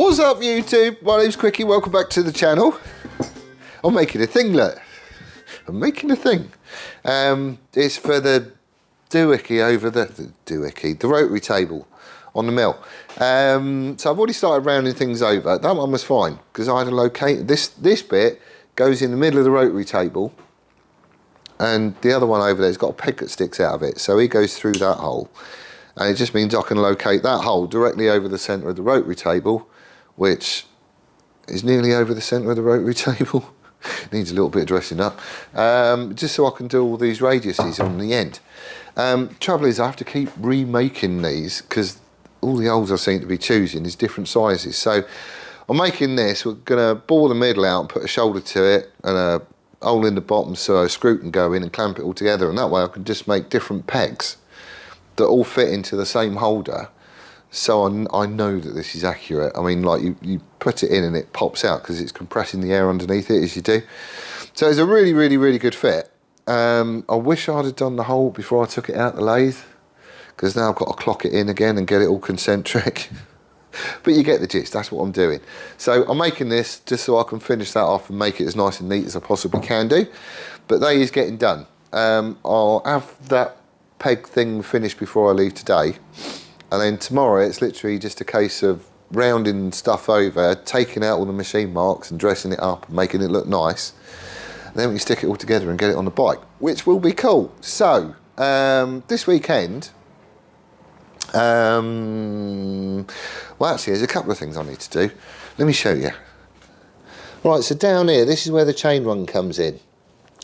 What's up YouTube? My name's Quickie, welcome back to the channel. I'm making a thing, look. I'm making a thing. It's for the doohickey over the rotary table on the mill. So I've already started rounding things over. That one was fine, because I had to locate, this bit goes in the middle of the rotary table, and the other one over there's got a peg that sticks out of it, so he goes through that hole. And it just means I can locate that hole directly over the centre of the rotary table, which is nearly over the centre of the rotary table. Needs a little bit of dressing up. Just so I can do all these radiuses on the end. Trouble is I have to keep remaking these because all the holes I seem to be choosing is different sizes. So I'm making this, we're going to bore the middle out and put a shoulder to it and a hole in the bottom so a screw can go in and clamp it all together, and that way I can just make different pegs that all fit into the same holder, so I know that this is accurate. I mean, like you put it in and it pops out because it's compressing the air underneath it as you do. So it's a really, really, really good fit. I wish I'd have done the hole before I took it out the lathe, because now I've got to clock it in again and get it all concentric. But you get the gist, that's what I'm doing. So I'm making this just so I can finish that off and make it as nice and neat as I possibly can do. But that is getting done. I'll have that peg thing finished before I leave today, and then tomorrow it's literally just a case of rounding stuff over, taking out all the machine marks and dressing it up and making it look nice, and then we can stick it all together and get it on the bike, which will be cool. So this weekend, well actually there's a couple of things I need to do. Let me show you. Right, so down here, this is where the chain run comes in,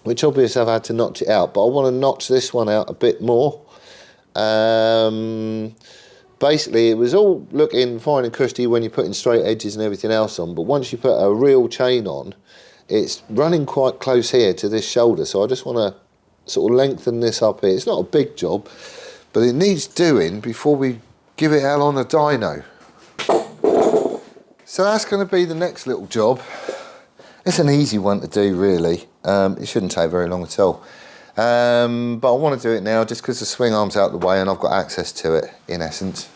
which obviously I've had to notch it out, but I want to notch this one out a bit more. Basically, it was all looking fine and cushy when you're putting straight edges and everything else on, but once you put a real chain on, it's running quite close here to this shoulder, so I just want to sort of lengthen this up here. It's not a big job, but it needs doing before we give it hell on a dyno. So that's going to be the next little job. It's an easy one to do, really. It shouldn't take very long at all. But I want to do it now just because the swing arm's out the way and I've got access to it, in essence.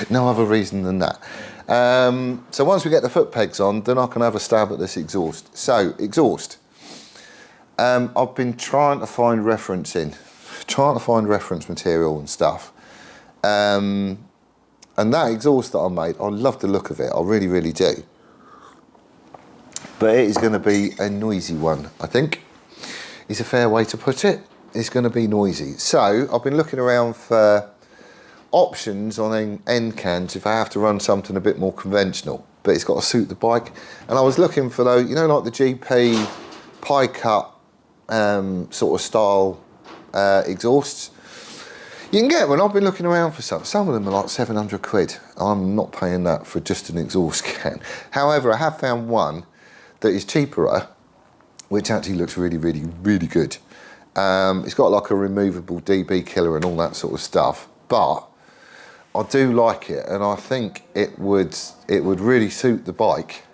No other reason than that. So once we get the foot pegs on, then I can have a stab at this exhaust. So, exhaust. I've been trying to find reference material and stuff. And that exhaust that I made, I love the look of it. I really, really do. But it is going to be a noisy one, I think. Is a fair way to put it. It's going to be noisy. So I've been looking around for options on end cans if I have to run something a bit more conventional, but it's got to suit the bike. And I was looking for those, you know, like the GP pie cut sort of style exhausts. You can get one. I've been looking around for some. Some of them are like 700 quid. I'm not paying that for just an exhaust can. However, I have found one that is cheaper, which actually looks really, really, really good. It's got like a removable DB killer and all that sort of stuff, but I do like it, and I think it would really suit the bike.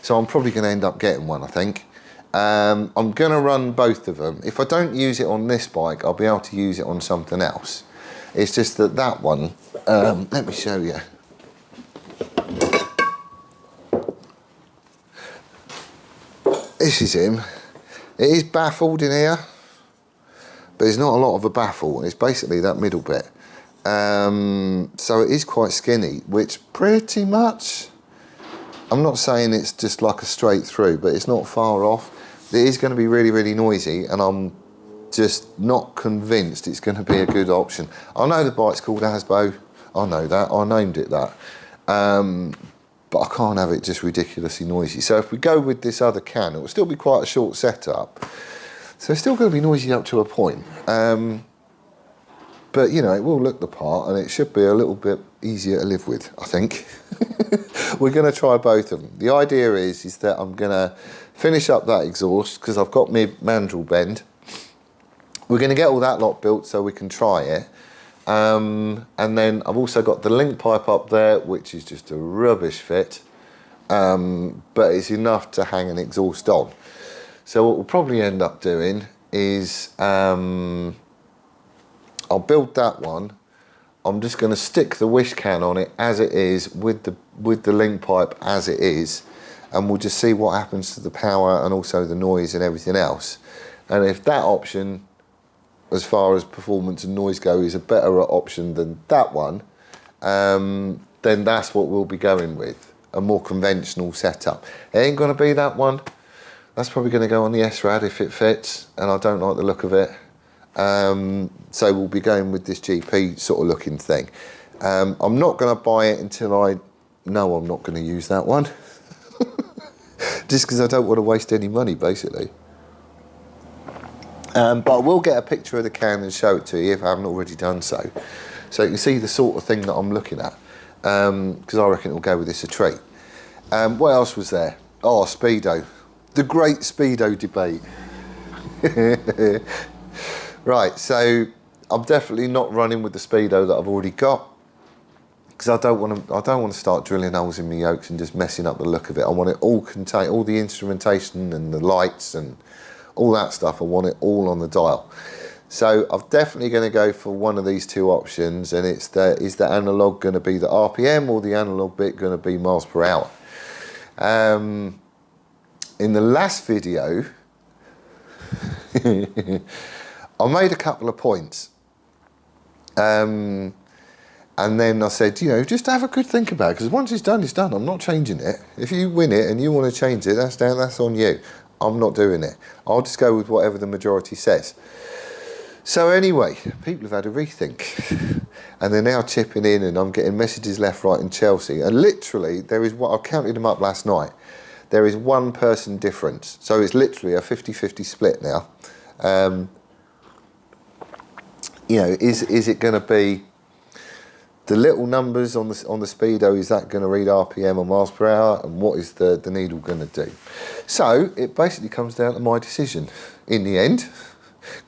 So I'm probably going to end up getting one, I think. I'm going to run both of them. If I don't use it on this bike, I'll be able to use it on something else. It's just that one, let me show you. This is him. It is baffled in here, but there's not a lot of a baffle. It's basically that middle bit. So it is quite skinny, which pretty much, I'm not saying it's just like a straight through, but it's not far off. It is going to be really, really noisy, and I'm just not convinced it's going to be a good option. I know the bike's called ASBO. I know that. I named it that. But I can't have it just ridiculously noisy. So if we go with this other can, it will still be quite a short setup. So it's still going to be noisy up to a point. But, you know, it will look the part, and it should be a little bit easier to live with, I think. We're going to try both of them. The idea is that I'm going to finish up that exhaust, because I've got my mandrel bend. We're going to get all that lot built so we can try it. And then I've also got the link pipe up there, which is just a rubbish fit, but it's enough to hang an exhaust on. So what we'll probably end up doing is I'll build that one. I'm just going to stick the wish can on it as it is with the link pipe as it is, and we'll just see what happens to the power and also the noise and everything else. And if that option, as far as performance and noise go, is a better option than that one, then that's what we'll be going with, a more conventional setup. It ain't going to be that one. That's probably going to go on the S-Rad if it fits, and I don't like the look of it. So we'll be going with this GP sort of looking thing. I'm not going to buy it until I know I'm not going to use that one. Just because I don't want to waste any money, basically. But I will get a picture of the can and show it to you if I haven't already done so. So you can see the sort of thing that I'm looking at, because I reckon it will go with this a treat. What else was there? Oh, Speedo. The great Speedo debate. Right, so I'm definitely not running with the Speedo that I've already got, because I don't want to start drilling holes in my yokes and just messing up the look of it. I want it all contain, all the instrumentation and the lights and all that stuff. I want it all on the dial. So I'm definitely going to go for one of these two options, and is the analog going to be the RPM or the analog bit going to be miles per hour? In the last video, I made a couple of points, and then I said, you know, just have a good think about it, because once it's done, it's done. I'm not changing it. If you win it and you want to change it, that's on you. I'm not doing it. I'll just go with whatever the majority says. So anyway, people have had a rethink, and they're now chipping in, and I'm getting messages left, right, and Chelsea. And literally, there is what I counted them up last night. There is one person difference, so it's literally a 50-50 split now. You know, is it going to be the little numbers on the Speedo? Is that going to read RPM or miles per hour? And what is the needle going to do? So it basically comes down to my decision in the end,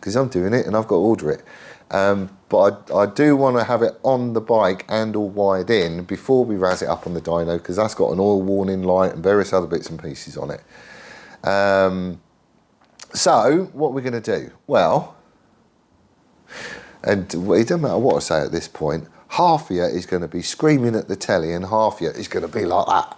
because I'm doing it and I've got to order it. But I do want to have it on the bike and all wired in before we razz it up on the dyno, because that's got an oil warning light and various other bits and pieces on it. So what we're going to do? Well, and it doesn't matter what I say at this point, half of you is going to be screaming at the telly and half of you is going to be like that.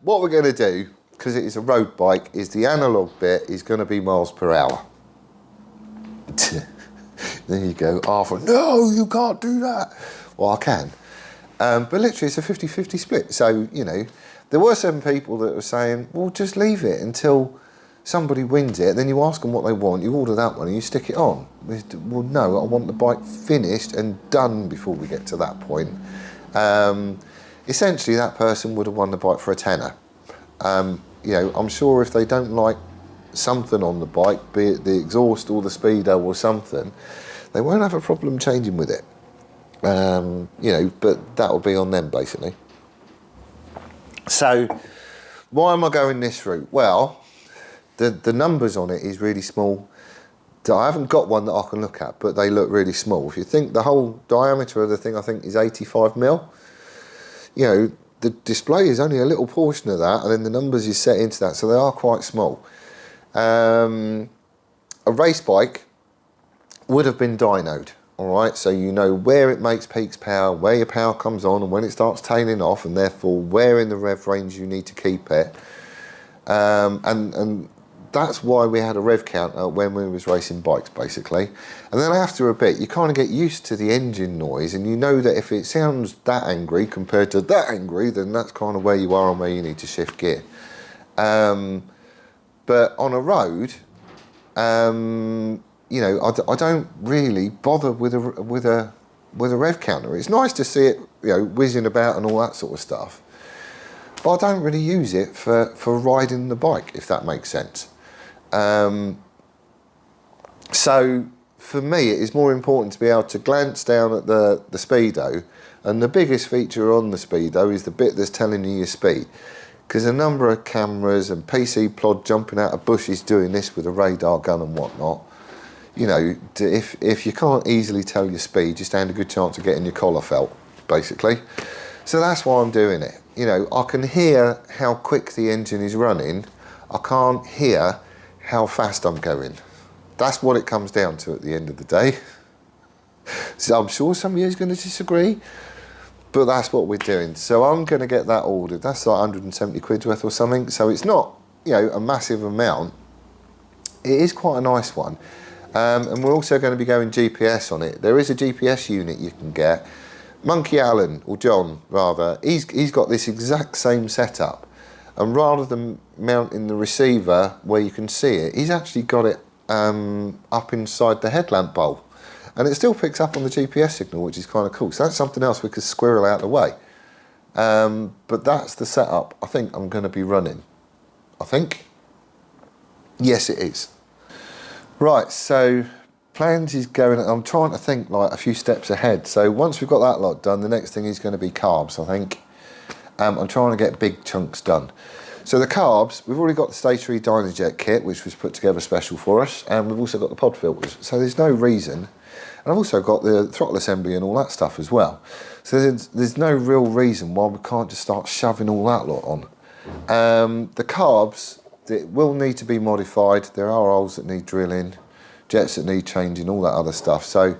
What we're going to do, because it is a road bike, is the analog bit is going to be miles per hour. There you go. Arthur, no, you can't do that. Well, I can. But literally it's a 50-50 split. So, you know, there were some people that were saying, well, just leave it until somebody wins it, then you ask them what they want, you order that one and you stick it on. Well, no, I want the bike finished and done before we get to that point. Essentially, that person would have won the bike for a tenner. You know, I'm sure if they don't like something on the bike, be it the exhaust or the Speedo or something, they won't have a problem changing with it. You know, but that'll be on them, basically. So, why am I going this route? Well, the numbers on it is really small. I haven't got one that I can look at, but they look really small. If you think the whole diameter of the thing, I think, is 85 mil. You know, the display is only a little portion of that, and then the numbers is set into that, so they are quite small. A race bike would have been dynoed, all right? So you know where it makes peaks power, where your power comes on, and when it starts tailing off, and therefore where in the rev range you need to keep it. And that's why we had a rev counter when we was racing bikes, basically. And then after a bit, you kind of get used to the engine noise, and you know that if it sounds that angry compared to that angry, then that's kind of where you are and where you need to shift gear. But on a road, you know, I don't really bother with a rev counter. It's nice to see it, you know, whizzing about and all that sort of stuff. But I don't really use it for riding the bike, if that makes sense. So for me, it is more important to be able to glance down at the Speedo, and the biggest feature on the Speedo is the bit that's telling you your speed. Because a number of cameras and PC plod jumping out of bushes doing this with a radar gun and whatnot, you know, if you can't easily tell your speed, you stand a good chance of getting your collar felt, basically. So that's why I'm doing it. You know, I can hear how quick the engine is running. I can't hear how fast I'm going. That's what it comes down to at the end of the day. So I'm sure some of you are going to disagree, but that's what we're doing. So I'm going to get that ordered. That's like 170 quid worth or something. So it's not, you know, a massive amount. It is quite a nice one. And we're also going to be going GPS on it. There is a GPS unit you can get. Monkey Alan, or John rather, he's got this exact same setup. And rather than mounting the receiver where you can see it, he's actually got it up inside the headlamp bowl. And it still picks up on the GPS signal, which is kind of cool. So that's something else we could squirrel out of the way. But that's the setup I think I'm going to be running. I think. Yes, it is. Right, so plans is going, I'm trying to think like a few steps ahead. So once we've got that lot done, the next thing is going to be carbs, I think. I'm trying to get big chunks done. So the carbs, we've already got the stationary Dynajet kit, which was put together special for us, and we've also got the pod filters. So there's no reason. And I've also got the throttle assembly and all that stuff as well. So there's no real reason why we can't just start shoving all that lot on. The carbs, it will need to be modified. There are holes that need drilling, jets that need changing, all that other stuff. So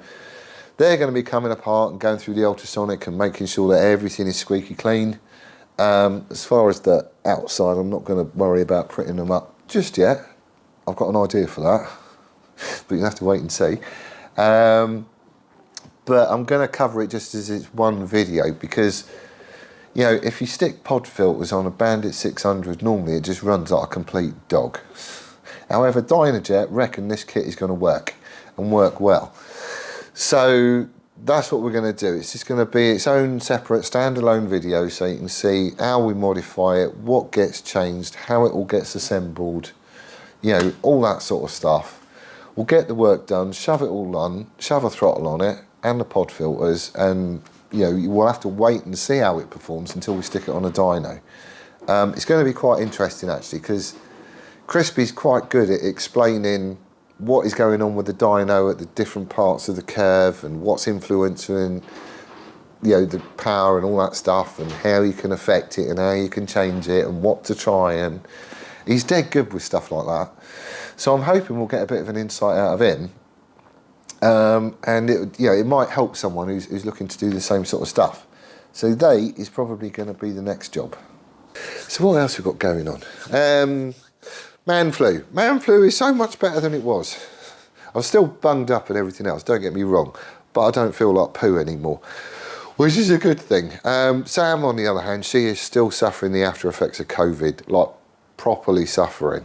they're going to be coming apart and going through the ultrasonic and making sure that everything is squeaky clean. As far as the outside, I'm not going to worry about printing them up just yet. I've got an idea for that, but you'll have to wait and see. But I'm going to cover it just as it's one video because, you know, if you stick pod filters on a Bandit 600, normally it just runs like a complete dog. However, Dynajet reckon this kit is going to work and work well. So that's what we're going to do. It's just going to be its own separate standalone video so you can see how we modify it, what gets changed, how it all gets assembled, you know, all that sort of stuff. We'll get the work done, shove it all on, shove a throttle on it and the pod filters, and you know, we'll have to wait and see how it performs until we stick it on a dyno. It's going to be quite interesting actually because Crispy's quite good at explaining what is going on with the dyno at the different parts of the curve and what's influencing, you know, the power and all that stuff and how you can affect it and how you can change it and what to try, and he's dead good with stuff like that. So I'm hoping we'll get a bit of an insight out of him. And it, you know, it might help someone who's looking to do the same sort of stuff. So they is probably going to be the next job. So what else we've got going on? Man flu. Man flu is so much better than it was. I'm still bunged up and everything else, don't get me wrong, but I don't feel like poo anymore, which is a good thing. Sam, on the other hand, she is still suffering the after effects of COVID, like properly suffering.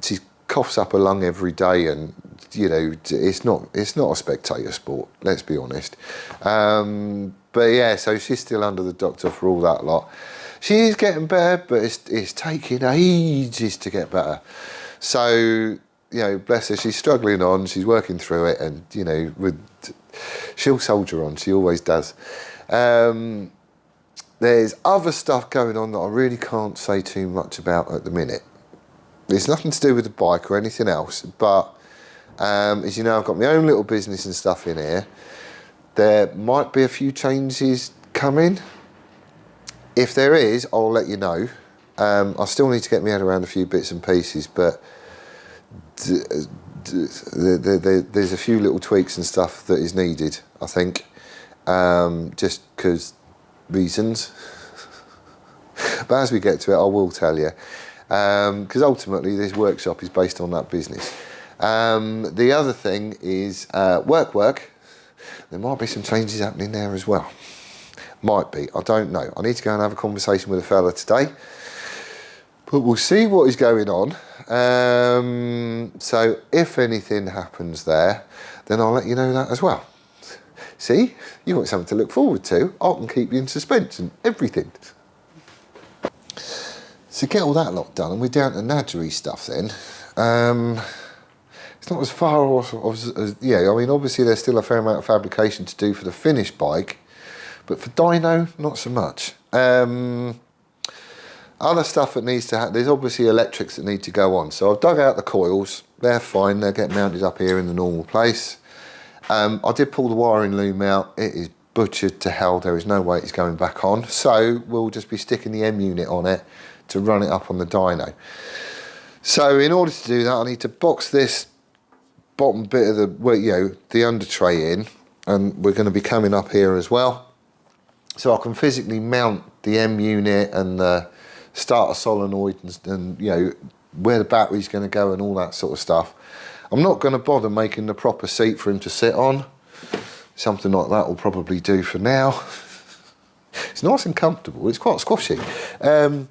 She coughs up a lung every day, and you know, it's not a spectator sport, let's be honest. But yeah, so she's still under the doctor for all that lot. She is getting better, but it's taking ages to get better. So, you know, bless her, she's struggling on, she's working through it, and you know, she'll soldier on, she always does. There's other stuff going on that I really can't say too much about at the minute. It's nothing to do with the bike or anything else, but as you know, I've got my own little business and stuff in here. There might be a few changes coming. If there is, I'll let you know. I still need to get my head around a few bits and pieces, but there's a few little tweaks and stuff that is needed, I think, just because reasons. But as we get to it, I will tell you, because ultimately this workshop is based on that business. The other thing is work. There might be some changes happening there as well. Might be, I don't know. I need to go and have a conversation with a fella today, but we'll see what is going on. So if anything happens there, then I'll let you know that as well. See, you've got something to look forward to. I can keep you in suspense and everything. So get all that lot done, and we're down to Nadgery stuff then. It's not as far as, yeah, I mean, obviously there's still a fair amount of fabrication to do for the finished bike, but for dyno, not so much. Other stuff that needs to happen, there's obviously electrics that need to go on. So I've dug out the coils, they're fine, they're getting mounted up here in the normal place. I did pull the wiring loom out, it is butchered to hell, there is no way it's going back on. So we'll just be sticking the M unit on it to run it up on the dyno. So in order to do that, I need to box this bottom bit of the, well, you know, the under tray in, and we're going to be coming up here as well. So I can physically mount the M unit and the starter solenoid and you know, where the battery's going to go and all that sort of stuff. I'm not going to bother making the proper seat for him to sit on. Something like that will probably do for now. It's nice and comfortable, it's quite squashy. But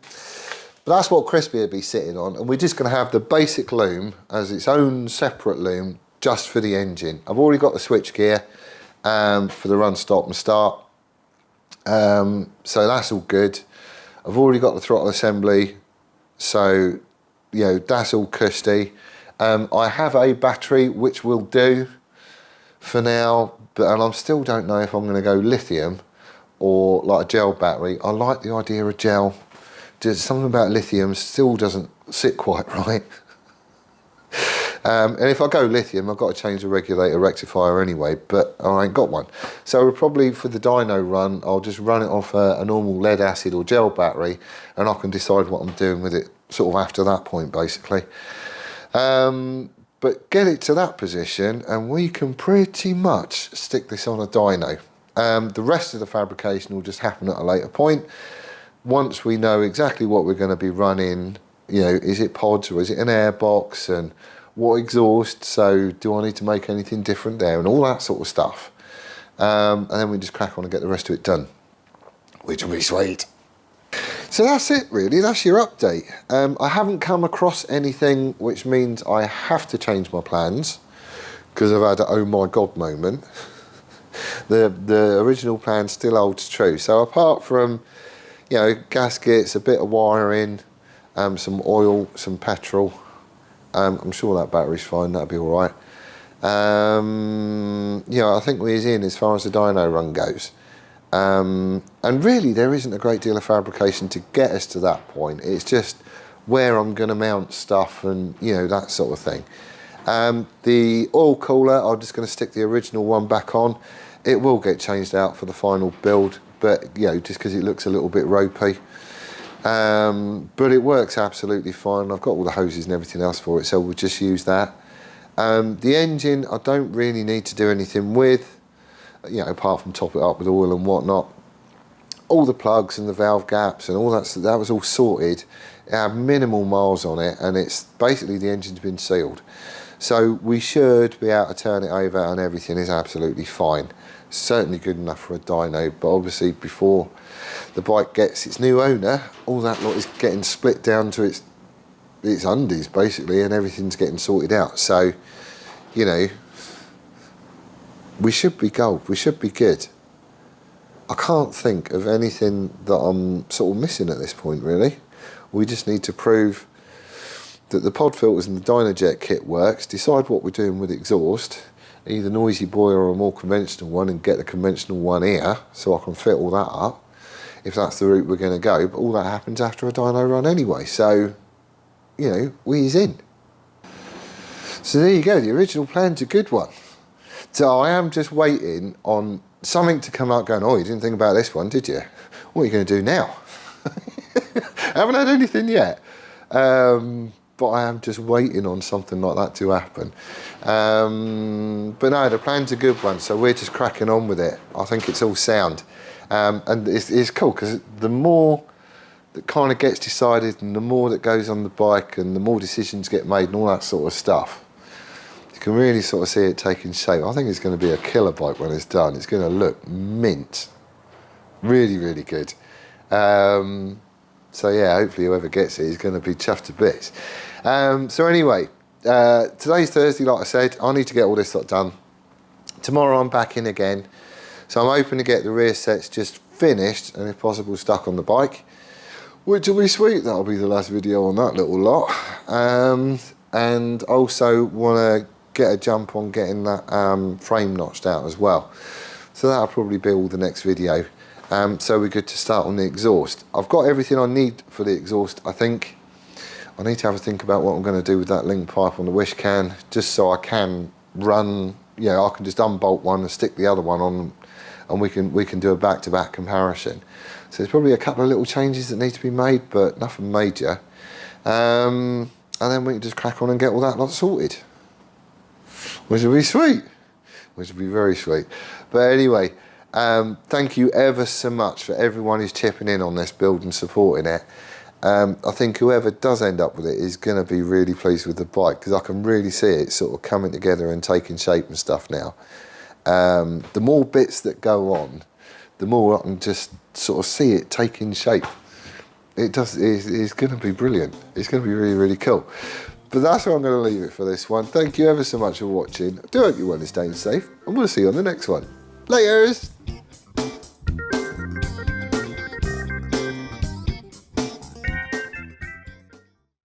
that's what Crispy will be sitting on, and we're just going to have the basic loom as its own separate loom just for the engine. I've already got the switch gear for the run, stop and start. So that's all good. I've already got the throttle assembly, so you know, that's all cushy. I have a battery which will do for now, and I still don't know if I'm going to go lithium or like a gel battery. I like the idea of gel. Just something about lithium still doesn't sit quite right. And if I go lithium, I've got to change the regulator rectifier anyway, but I ain't got one. So probably for the dyno run, I'll just run it off a normal lead acid or gel battery, and I can decide what I'm doing with it sort of after that point, basically. But get it to that position and we can pretty much stick this on a dyno. The rest of the fabrication will just happen at a later point. Once we know exactly what we're going to be running, you know, is it pods or is it an airbox, and what exhaust, so do I need to make anything different there, and all that sort of stuff. And then we just crack on and get the rest of it done, which will be sweet. So that's it really, that's your update. I haven't come across anything which means I have to change my plans, because I've had an oh my god moment. The original plan still holds true. So apart from, you know, gaskets, a bit of wiring, some oil, some petrol, I'm sure that battery's fine, that'll be all right. You know, I think we're in as far as the dyno run goes. And really there isn't a great deal of fabrication to get us to that point. It's just where I'm going to mount stuff and, you know, that sort of thing. The oil cooler, I'm just going to stick the original one back on. It will get changed out for the final build, but, you know, just because it looks a little bit ropey. But it works absolutely fine. I've got all the hoses and everything else for it, so we'll just use that. The engine, I don't really need to do anything with, you know, apart from top it up with oil and whatnot. All the plugs and the valve gaps and all that was all sorted. It had minimal miles on it, and it's basically the engine's been sealed. So we should be able to turn it over and everything is absolutely fine. Certainly good enough for a dyno, but obviously before the bike gets its new owner, all that lot is getting split down to its undies basically, and everything's getting sorted out. So, you know, we should be gold, we should be good. I can't think of anything that I'm sort of missing at this point really. We just need to prove that the pod filters and the Dynojet kit works, decide what we're doing with exhaust, either noisy boy or a more conventional one, and get the conventional one here so I can fit all that up if that's the route we're going to go. But all that happens after a dyno run anyway, so, you know, we's in. So there you go, the original plan's a good one. So I am just waiting on something to come out going, oh, you didn't think about this one, did you? What are you going to do now? I haven't had anything yet. But I am just waiting on something like that to happen. But no, the plan's a good one, so we're just cracking on with it. I think it's all sound. And it's cool, because the more that kind of gets decided and the more that goes on the bike and the more decisions get made and all that sort of stuff, you can really sort of see it taking shape. I think it's going to be a killer bike when it's done. It's going to look mint. Really, really good. So yeah, hopefully whoever gets it is going to be chuffed to bits. So anyway, today's Thursday, like I said. I need to get all this lot done. Tomorrow I'm back in again. So I'm hoping to get the rear sets just finished and if possible stuck on the bike, which will be sweet. That'll be the last video on that little lot. And also want to get a jump on getting that frame notched out as well. So that'll probably be all the next video. So we're good to start on the exhaust. I've got everything I need for the exhaust. I think I need to have a think about what I'm going to do with that link pipe on the wish can, just so I can run, you know, I can just unbolt one and stick the other one on, and we can do a back-to-back comparison. So there's probably a couple of little changes that need to be made, but nothing major. And then we can just crack on and get all that lot sorted, which will be sweet. which would be very sweet. But anyway, thank you ever so much for everyone who's chipping in on this build and supporting it. I think whoever does end up with it is going to be really pleased with the bike, because I can really see it sort of coming together and taking shape and stuff now. The more bits that go on, the more I can just sort of see it taking shape. It's going to be brilliant. It's going to be really, really cool. But that's where I'm going to leave it for this one. Thank you ever so much for watching. I do hope you're well and staying safe, and we'll see you on the next one. Laters!